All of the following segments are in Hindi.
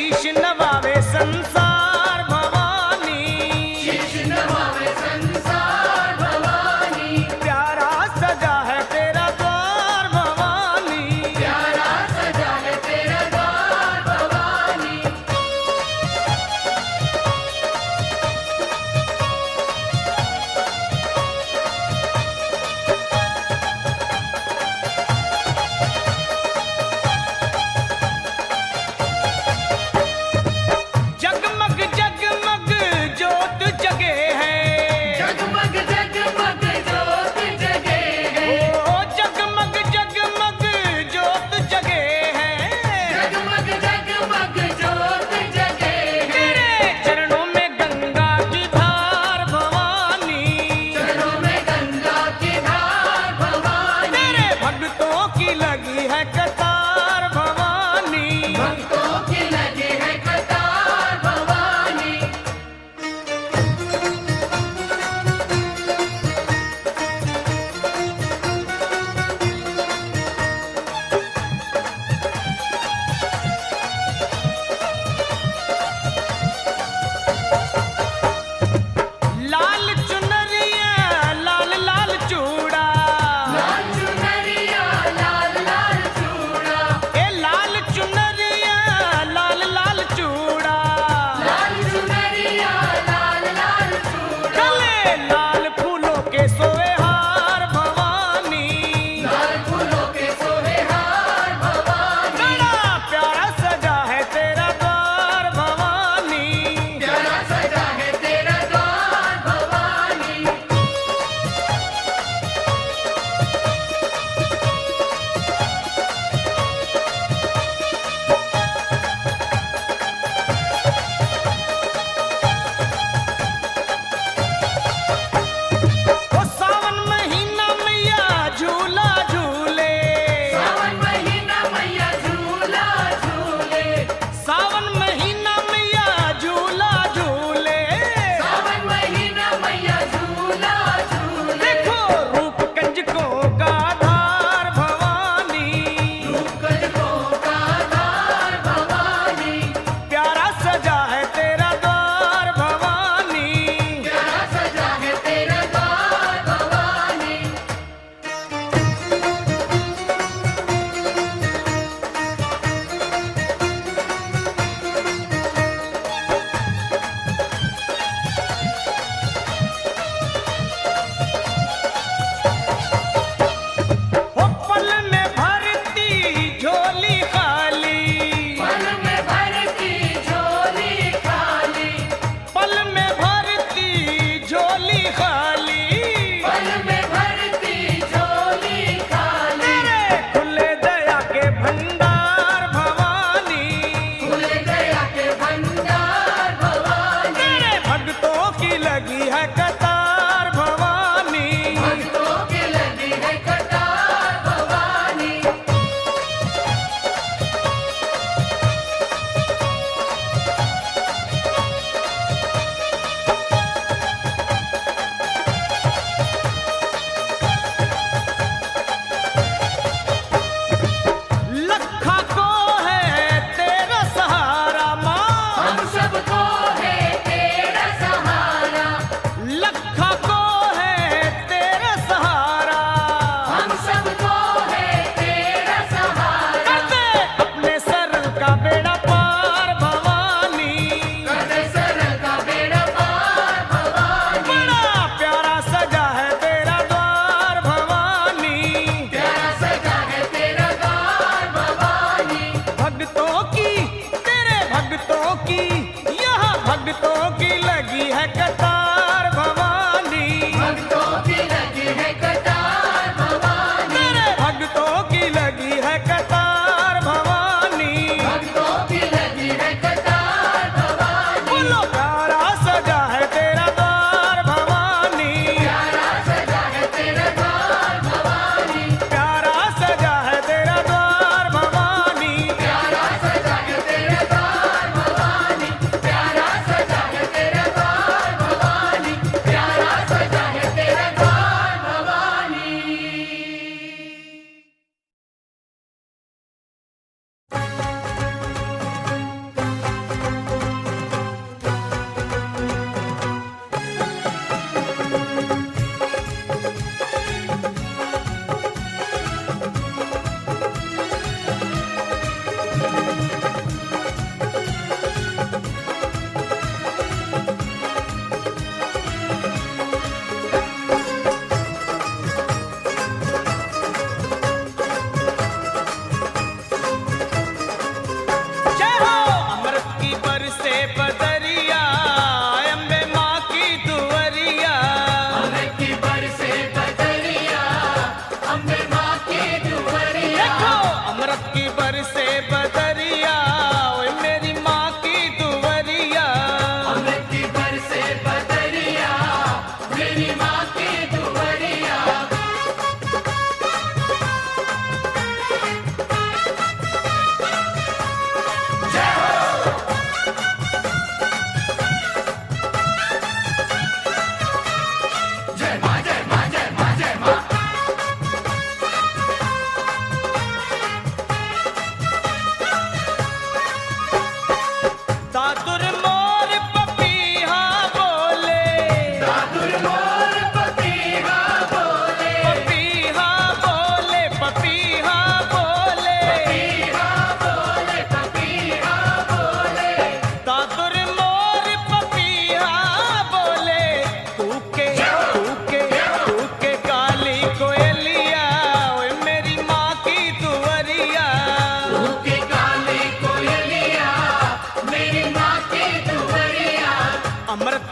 शीश नवावे संसार भवानी, शीश नवावे संसार भवानी, प्यारा सजा है तेरा द्वार भवानी, प्यारा सजा है तेरा द्वार भवानी। जगमग जगमग ज्योत जगे है, जगमग जगमग ज्योत जगे है, ओ जगमग जगमग ज्योत जगे है, जगमग जगमग ज्योत जगे है। तेरे चरणों में गंगा की धार भवानी, चरणों में गंगा की धार भवानी, तेरे भक्तों की लगी है कतार भवानी, भक्तों की लगी है कतार भवानी। लाल चुनरिया लाल लाल चूड़ा, लाल चुनरिया लाल लाल चूड़ा, ए लाल चुनरिया लाल लाल चूड़ा, लाल चुनरिया लाल लाल चूड़ा, गले लाल फूलों के सोए हार भवानी, लाल फूलों के सोहे हार भवानी, बड़ा प्यारा सजा है तेरा द्वार भवानी, प्यारा सजा है तेरा द्वार भवानी। ओ सावन महीना मैया झूला झूले, सावन महीना मैया झूला झूले, सावन महीना मैया झूला झूले, सावन महीना मैया झूला झूले, देखो रूप कंजकों का धार भवानी, कंजकों का धार भवानी, प्यारा सजा है तेरा द्वार भवानी, प्यारा सजा है तेरा द्वार भवानी। ओ पल में भरती झोली खाली, पल में भरती झोली खाली, पल में भरती झोली खाली, पल में भरती झोली खाली, तेरे खुले दया के भंडार भवानी, खुल गया के भंडार भवानी, तेरे भक्तों की लगी है कतार भवानी, भक्तों की लगी है कतार भवानी। लखा को है तेरा सहारा माँ, हम सबको है तेरा सहारा, लखा को है तेरा सहारा, हम सबको है तेरा सहारा, कर दे अपने सर का बेड़ा पार भवानी, कर सर का बेड़ा पार भवानी, बड़ा प्यारा सजा है तेरा द्वार भवानी, प्यारा सजा है तेरा द्वार भवानी, भक्तों की तेरे भक्तों की यहाँ भक्तों की लगी है कतार भवानी, भक्तों की लगी है कतार भवानी, तेरे भक्तों की लगी है कतार भवानी, भक्तों की लगी है कतार भवानी, बोलो प्यारा सजा है तेरा द्वार भवानी, प्यारा सजा है तेरा द्वार भवानी, प्यारा सजा है तेरा द्वार भवानी, प्यारा सजा है तेरा द्वार भवानी, प्यारा सजा है तेरा द्वार भवानी।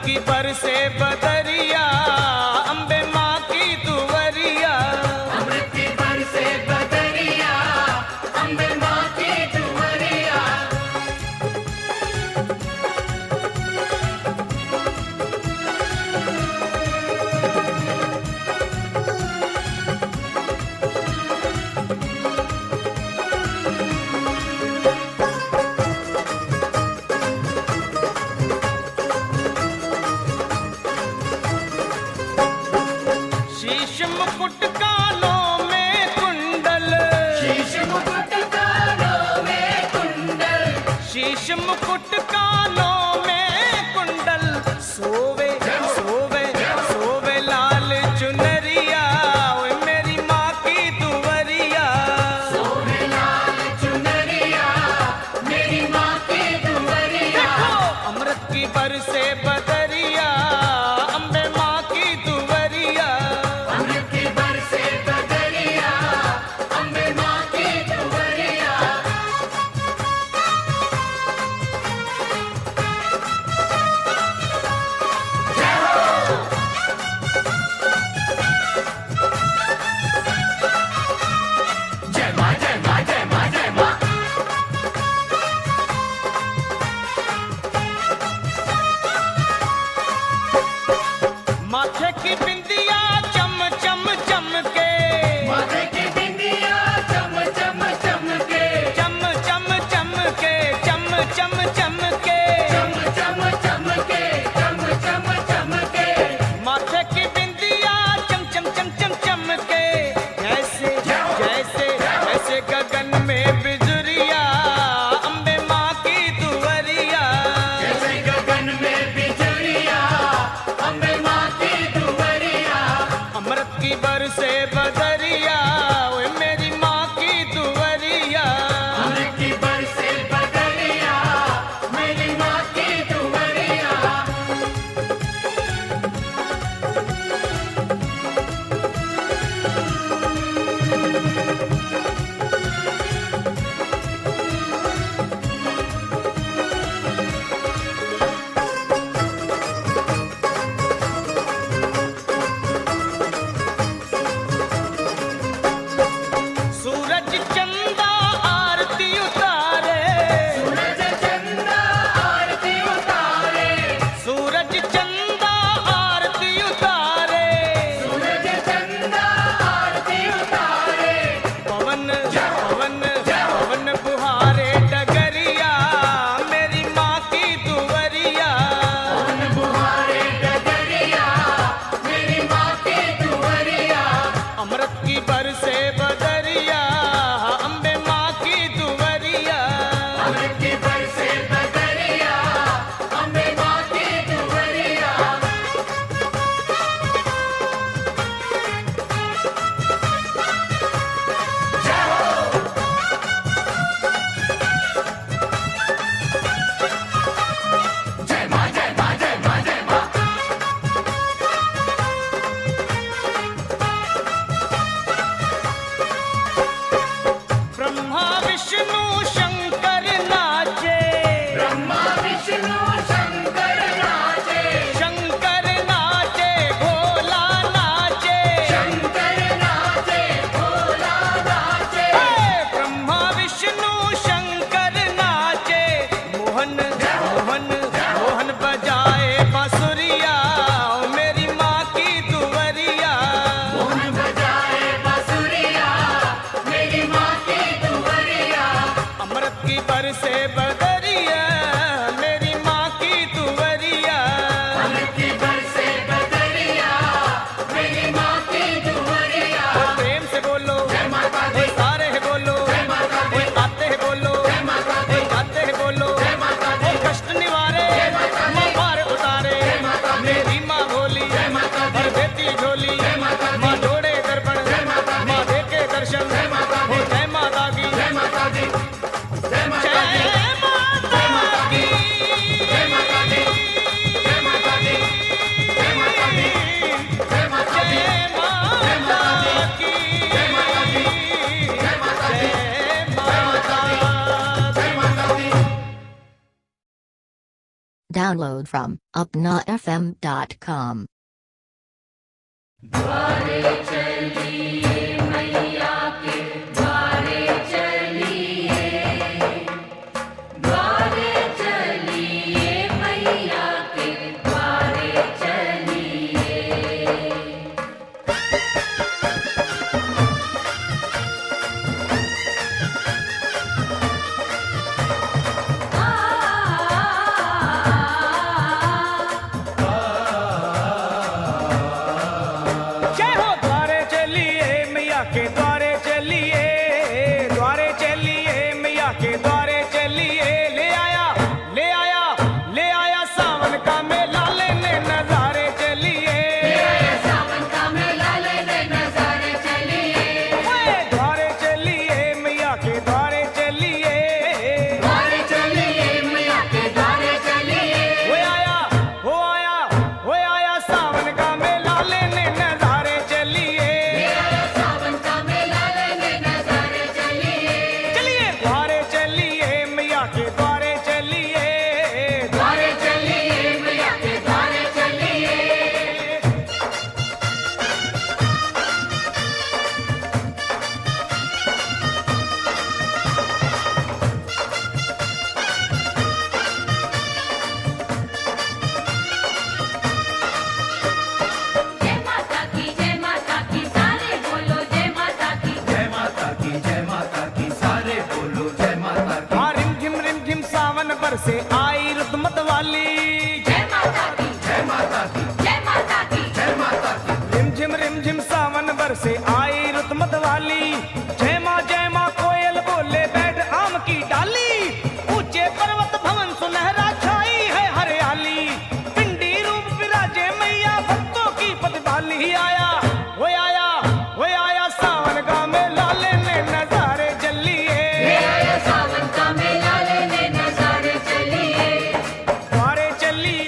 की बरसे बदरिया, अम्बे माँ की दुवरिया। अमृत की बरसे बदरिया, अम्बे माँ की दुवरिया। शीश मुकुट कानों में कुंडल, शीश मुकुट कानों में कुंडल, शीश मुकुट कानों में कुंडल। सोवे सोवे सोवे लाल चुनरिया, ओए मेरी माँ की दुवरिया। सोहे लाल चुनरिया, मेरी माँ की दुवरिया। देखो अमृत की बरसे बदरिया, अम्बे माँ की दुवरिया। अमृत की बरसे बदरिया, अम्बे माँ की दुवरिया। Download from upnafm.com. द्वारे चलिए मैया के द्वारे चलिए, द्वारे चलिए मैया के द्वारे चलिए। जय हो द्वारे चलिए मैया के द्वारे चलिए, द्वारे चलिए मैया के द्वारे चलिए। ले आया ले आया ले आया सावन का मेला लेने नजारे चलिए, सावन का मेला लेने नजारे चलिए, ओए द्वारे चलिए मैया के द्वारे चलिए। द्वारे चलिए मैया के द्वारे चलिए। वो आया वो आया वो आया सावन का मेला लेने नजारे चलिए। सावन का मेला लेने नजारे चलिए, चलिए द्वारे चलिए मैया के द्वारे चलिए, द्वारे चलिए मैया के द्वारे चलिए। जय माता की सारे बोलो जय माता की। जय माता की जय माता की सारे बोलो जय माता की। हाँ रिम झिम सावन बरसे आई रुत मत वाली, जय माता की जय माता की जय माता की। जय माता की। रिम झिम सावन बरसे आई रुत मत वाली। जय माँ कोयल बोले बैठ आम की डाली, ऊंचे पर्वत भवन सुनहरा छाई है हरियाली। पिंडी रूप विराजे मैया भक्तों की पतवाली। आया वो आया वो आया सावन का मेला लेने नजारे चलिए, सावन का मेला लेने नजारे चलिए, द्वारे चलिए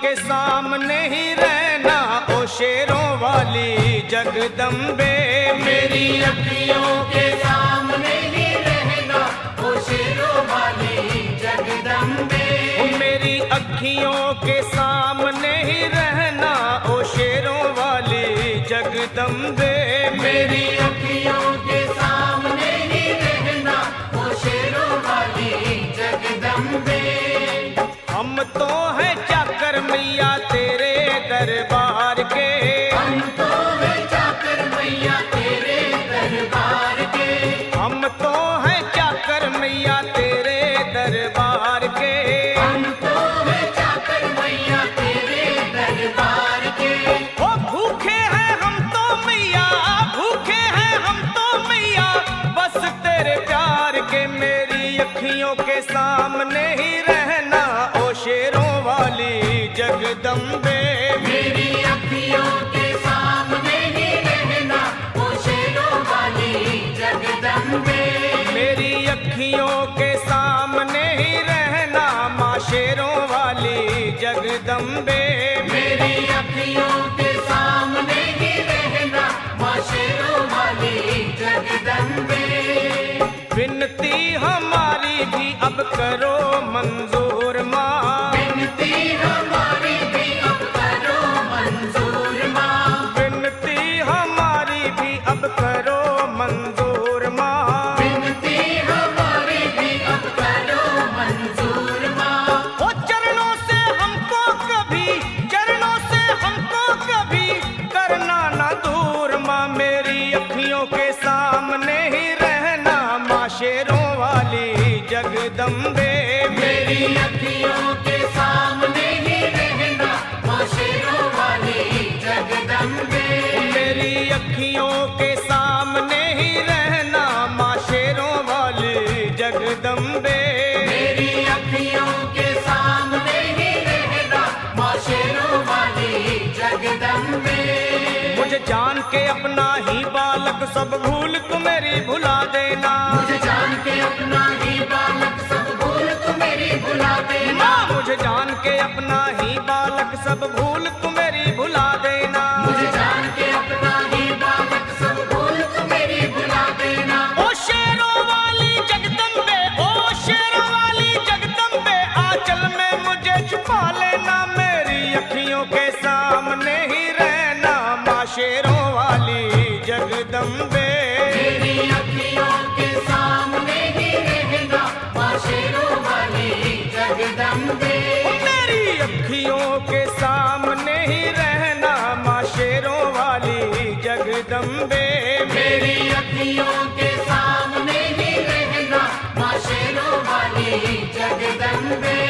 के सामने ही रहना ओ शेरों वाली जगदम्बे। मेरी अखियों के सामने ही रहना ओ शेरों वाली जगदम्बे। मेरी अखियों के सामने ही रहना ओ शेरों वाली जगदम्बे। मेरी अखियों के सामने ही रहना ओ शेरों वाली जगदम्बे। हम तो हैं चाकर मैया तेरे दरबार के। हम तो हैं चाकर मैया तेरे दरबार के। हम तो हैं चाकर मैया तेरे दरबार के। हम तो हैं चाकर मैया तेरे दरबार के। ओ भूखे हैं हम तो मैया, भूखे हैं हम तो मैया बस तेरे प्यार के। मेरी अखियों के सामने ही रहना ओ शेरों वाली जगदम्बे। मेरी अखियों के सामने ही रहना ओ शेरों वाली जगदम्बे। मेरी अखियों के सामने ही रहना माँ शेरों वाली जगदम्बे। मेरी अखियों के सामने ही रहना माँ शेरों वाली जगदम्बे। विनती हमारी भी अब करो मंजूर माँ। विनती हमारी भी अब करो मंजूर माँ। विनती हमारी भी अब करो मंजूर माँ। विनती हमारी भी अब करो मंजूर माँ। ओ चरणों से हमको कभी, चरणों से हमको कभी करना ना दूर माँ। मेरी अखियों के सामने ही रहना माँ शेरों वाली जगदम्बे। मेरी अखियों के सामने ही रहना माँ शेरों वाली जगदम्बे। मेरी अखियों के सामने ही रहना माँ शेरों वाली जगदम्बे। मेरी अखियों के सामने ही रहना माँ शेरों वाली जगदम्बे। मुझे जान के अपना ही बालक सब भूल तू मेरी भुला देना। मुझे जान के अपना ही बालक सब भूल तू मेरी भुला देना। माँ मुझे जान के अपना ही बालक सब भूल तू मेरी भुला देना। मुझे जान के अपना ही बालक सब भूल तू मेरी भुला देना। ओ शेरों वाली जगदम्बे, ओ शेरों वाली जगदम्बे आंचल में मुझे छुपा लेना। मेरी अखियों के सामने ही रहना माँ शेरों वाली जगदम्बे। मेरी अखियों के सामने ही रहना माँ शेरों वाली जगदम्बे। मेरी अखियों के सामने ही रहना माँ शेरों वाली जगदम्बे। मेरी अखियों के सामने ही रहना माँ शेरों वाली जगदम्बे।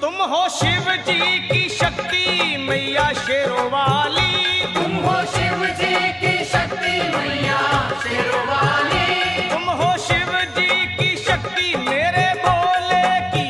तुम हो शिव जी की शक्ति मैया शेरों वाली। तुम हो शिव जी की शक्ति मैया शेरों वाली। तुम हो शिव जी की शक्ति मेरे भोले की,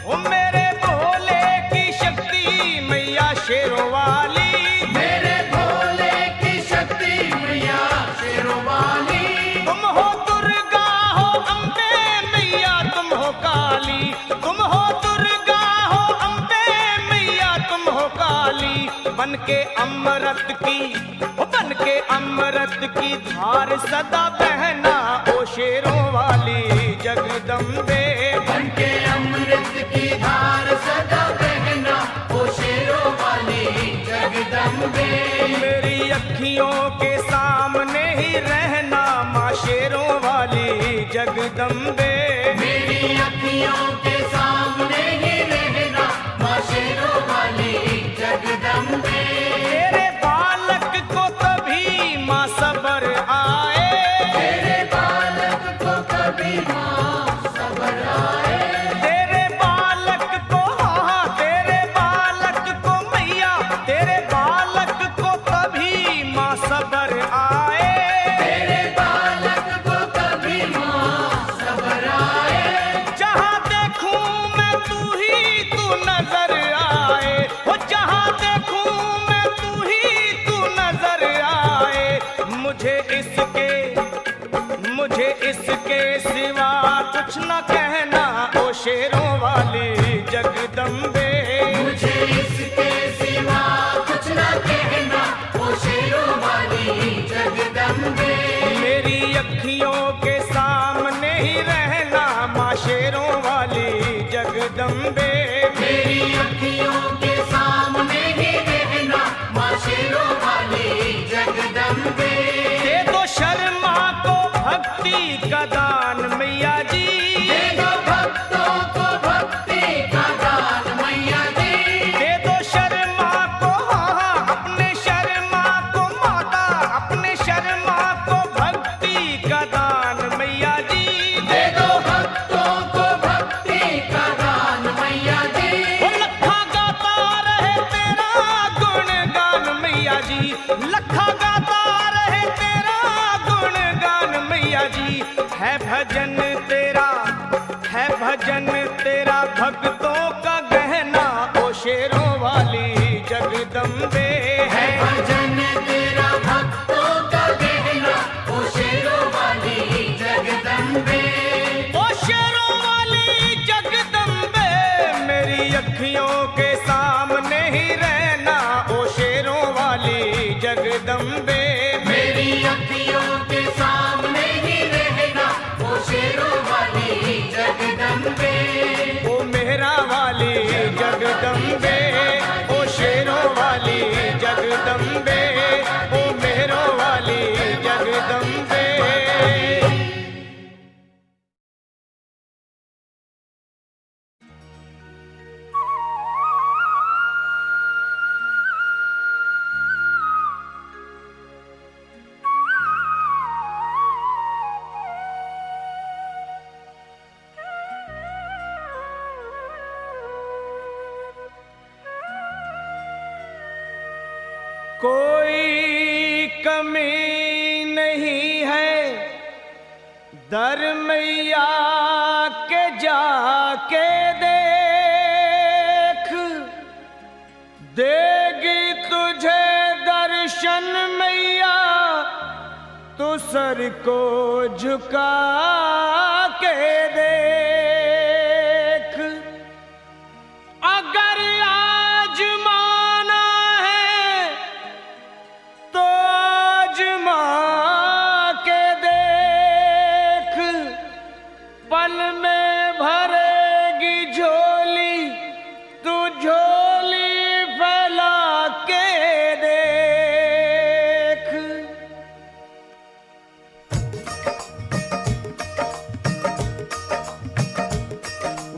ओ मेरे भोले की शक्ति मैया शेरों वाली। मेरे भोले की शक्ति मैया शेरों वाली। तुम हो दुर्गा हो अम्बे मैया तुम हो काली। तुम हो दुर्गा हो अम्बे मैया तुम हो काली। बन के अमृत की, ओ बन के अमृत की धार सदा बहना ओ शेरों वाली जगदम्बे। बन के अमृत की धार सदा बहना ओ शेरों वाली जगदम्बे। मेरी अखियों के सामने ही रहना माँ शेरों वाली जगदम्बे। मेरी अखियों के सामने ही रहना माँ शेरों वाली जगदम्बे। तेरे बालक को कभी माँ सबर आए। तेरे बालक को कभी माँ सबर आए। तेरे बालक को, हाँ तेरे बालक को मैया, तेरे बालक को कभी माँ सबर आए। तेरे बालक न कहना ओ शेरों वाली जगदम्बे। मुझे इसके सिवा कुछ न कहना ओ शेरों वाली जगदम्बे। मेरी अखियों के सामने ही रहना माँ शेरों वाली जगदम्बे। मेरी अखियों के सामने ही रहना माँ शेरों वाली जगदम्बे। दे दो शर्मा को भक्ति का दान मैया जी। दे दो भक्तों को भक्ति का दान मैया जी। दे दो शर्मा को हाँ अपने शर्मा को माता अपने शर्मा को भक्ति का दान मैया जी। दे दो भक्तों को भक्ति का दान मैया जी। वो लखा गाता रहे तेरा गुणगान मैया जी। लखा गाता रहे तेरा गुणगान मैया जी। है भजन तेरा भक्तों का गहना ओ शेरों वाली जगदम्बे। है भजन तेरा भक्तों का गहना ओ शेरों वाली जगदम्बे। ओ शेरों वाली जगदम्बे मेरी अखियों के सामने ही रहना ओ शेरों वाली जगदम्बे। मेरी अखियों के सामने ही रहना ओ शेरों वाली जगदम्बे। ओ मेहरा वाली जगदम्बे ओ शेरों वाली जगदम्बे ओ मेहरों वाली जगदम्बे। कोई कमी नहीं है दर मैया के जाके देख। देगी तुझे दर्शन मैया तो सर को झुका के देख। अगर आजमाना है तो आजमा के देख। पल में भरेगी झोली तू झोली फैला के देख।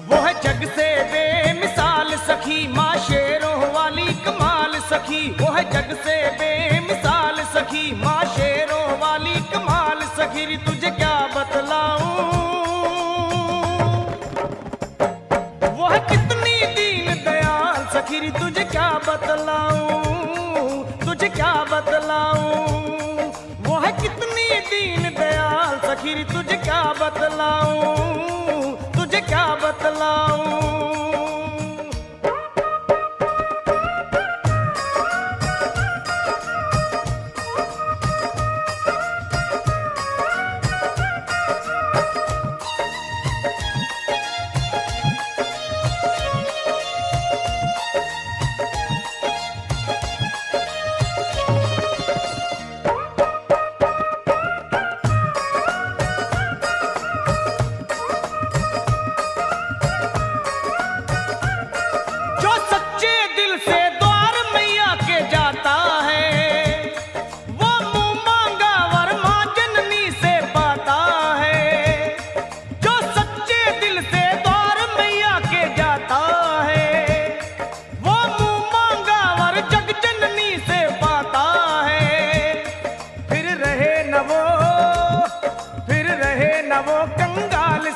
वो है जग से बेमिसाल सखी माँ शेरों वाली कमाल सखी। वो है जग से बेमिसाल सखी माँ शेरों वाली कमाल सखी। री तुझे क्या बतलाऊं वो है कितनी दीन दयाल सखी। री तुझे क्या बतलाऊं तुझे क्या बतलाऊं वो है कितनी दीन दयाल सखी। री तुझे क्या बतलाऊं तुझे क्या बतलाऊं।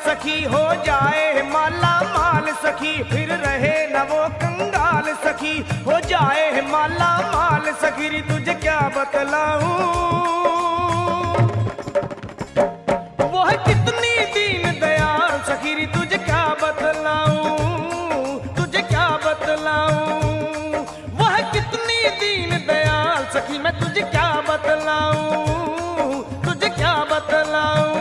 सखी हो जाए माला माल सखी, फिर रहे न वो कंगाल सखी हो जाए माला माल सखी। री तुझे क्या बतलाऊं वो है कितनी दीन दयाल सखी। री तुझे क्या बतलाऊं तुझे क्या बतलाऊं वो है कितनी दीन दयाल सखी। मैं तुझे क्या बतलाऊं तुझे क्या बतलाऊं।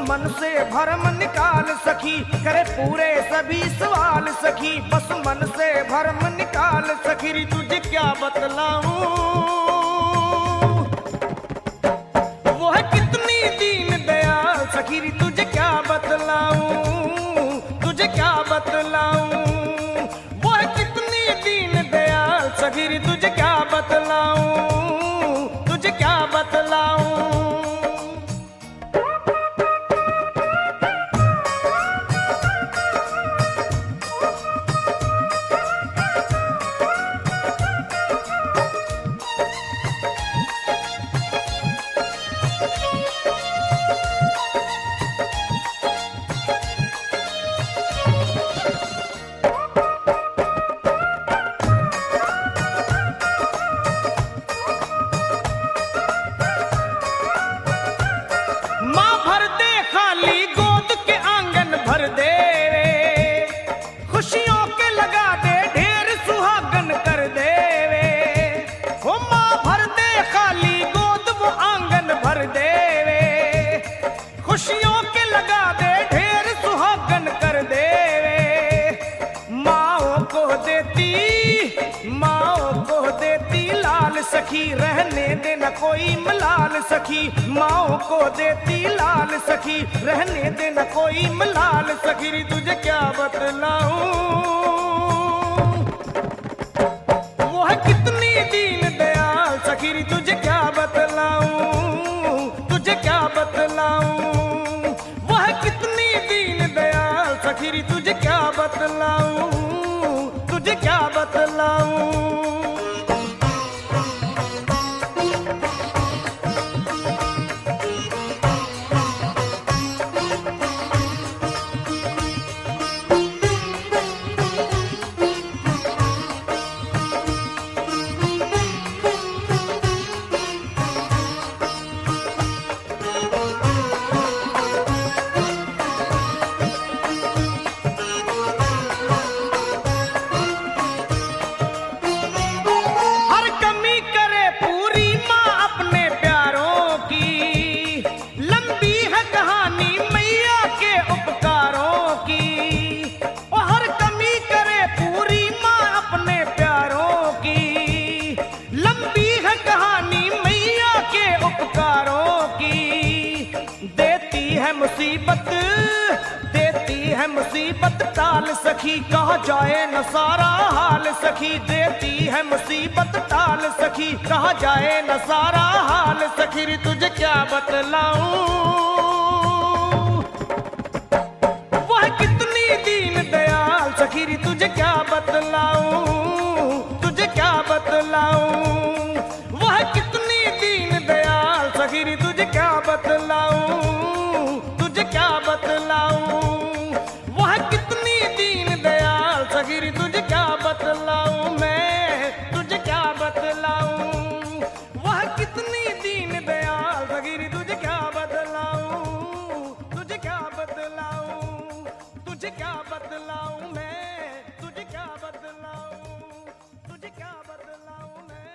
मन से भरम निकाल सखी, करे पूरे सभी सवाल सखी, बस मन से भरम निकाल सखी। री तुझे क्या बतलाऊं, वो है कितनी दीन दयाल सखी। री तुझे क्या बतलाऊं, तुझे क्या बतलाऊं, वो है कितनी दीन दयाल सखी। री तुझे क्या बतलाऊं, तुझे क्या बतलाऊं। सखी रहने देना कोई मलाल सखी, माओ को देती लाल सखी, रहने देना कोई मलाल सखी। री तुझे क्या बतलाऊं, वो है कितनी दीन दयाल सखी। री तुझे क्या बतलाऊं, तुझे क्या बतलाऊं, वो है कितनी दीन दयाल सखी। री तुझे क्या बतलाऊं, तुझे क्या बतलाऊं। मुसीबत देती है मुसीबत टाल सखी, कहा जाए न सारा हाल सखी। देती है मुसीबत टाल सखी, कहा जाए न सारा हाल सखी। री तुझे क्या बतलाऊं, वह कितनी दीन दयाल सखी। री तुझे क्या बतलाऊं, तुझे क्या बतलाऊं, वह कितनी दीन दयाल सखी। री तुझे क्या बतलाऊं, तुझे क्या बतलाऊं, वह कितनी दीन दयाल सखी। री तुझे क्या बतलाऊं, मैं तुझे क्या बतलाऊं, वह कितनी दीन दयाल सखी। री तुझे क्या बतलाऊं, तुझे क्या बतलाऊं, तुझे क्या बतलाऊं, मैं तुझे क्या बतलाऊं, तुझे क्या बतलाऊं, मैं।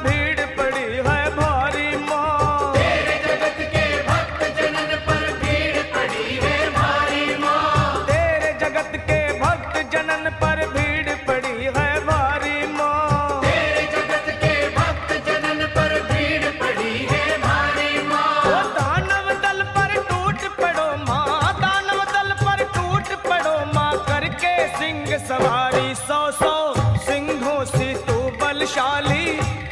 भीड़ पड़ी है भारी माँ। तेरे जगत के भक्त जनन पर भीड़ पड़ी है भारी माँ। तेरे जगत के भक्त जनन पर भीड़ पड़ी है भारी माँ। तेरे जगत के भक्त जनन पर भीड़ पड़ी है भारी माँ। ओ दानव दल पर टूट पड़ो माँ, दानव दल पर टूट पड़ो माँ, करके सिंह सवारी। 100 सिंहों से तू बलशाली,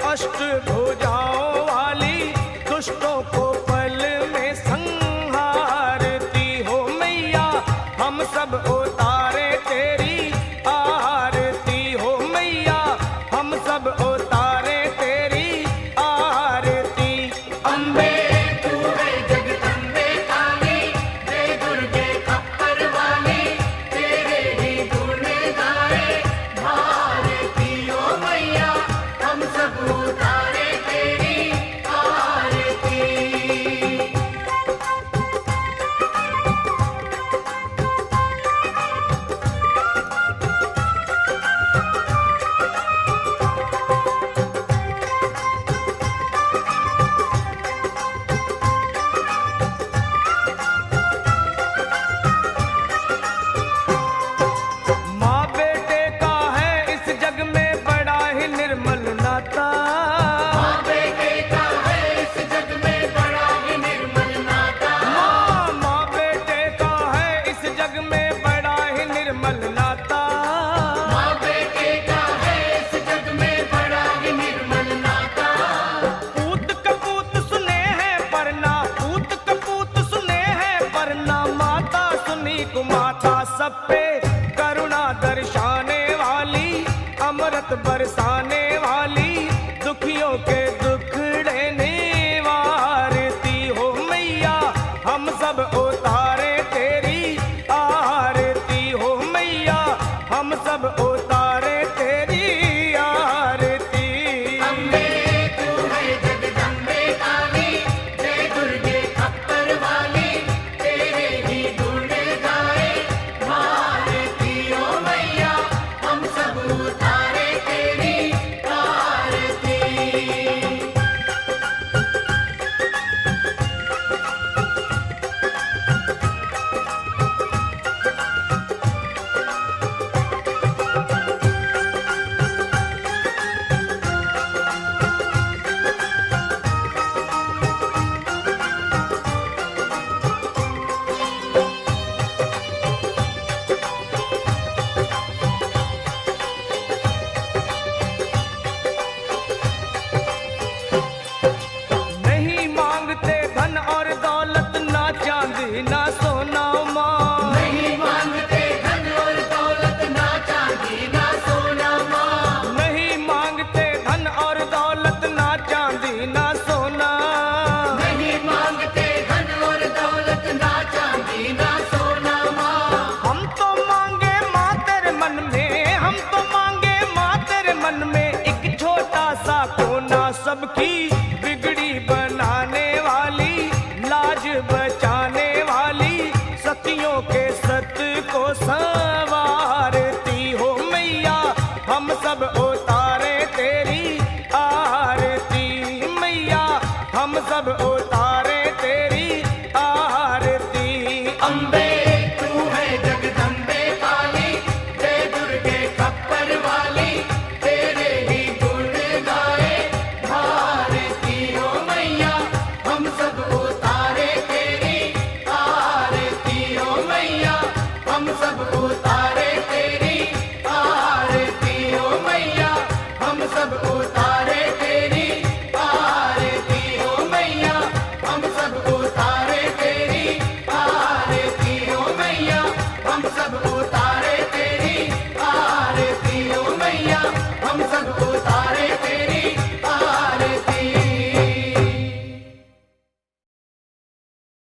अष्ट भुजाओं वाली, दुष्टों को पल में संहारती हो मैया। हम सब उतारे तेरी आरती हो मैया, हम सब उतारे तेरी आरती। अम्बे तू है जगदम्बे काली, जय दुर्गे खप्पर वाली, तेरे ही गुण गाए भारती ओ मैया, हम सब उतारे तेरी आरती। माँ बेटे का है इस जग में बड़ा ही निर्मल नाता। माँ बेटे का है इस जग में बड़ा ही निर्मल नाता। माँ बेटे का है इस जग में बड़ा ही निर्मल नाता। माँ बेटे का है इस जग में बड़ा ही निर्मल नाता। पूत कपूत सुने हैं परना, पूत कपूत सुने हैं परना, माता सुनी कुमाता। सब पे करुणा दर्शाने वाली, अमृत बरसाने वाली, दुखियों के दुखड़े निवारती हो मैया। हम सब उतारे तेरी आरती हो मैया, हम सब उतारे तेरी आरती। अम्बे तू है जगदम्बे काली, जय दुर्गे खप्पर वाली, तेरे ही गुण गाए भारती ओ मैया, हम सब उतारे तेरी आरती। नहीं मांगते धन और दौलत, ना चांदी ना सोना माँ। नहीं मांगते धन और दौलत, ना चांदी ना सोना माँ। नहीं मांगते धन और दौलत, ना चांदी ना सोना। नहीं मांगते धन और दौलत, ना चांदी ना सोना माँ। हम तो मांगे माँ तेरे मन में, हम तो मांगे माँ तेरे मन में, एक छोटा सा कोना, सबकी बिगड़ी बनाने वाली, लाज बचाने वाली, सतियों के सत को संवारती हो मैया। हम सब उतारे तेरी आरती मैया, हम सब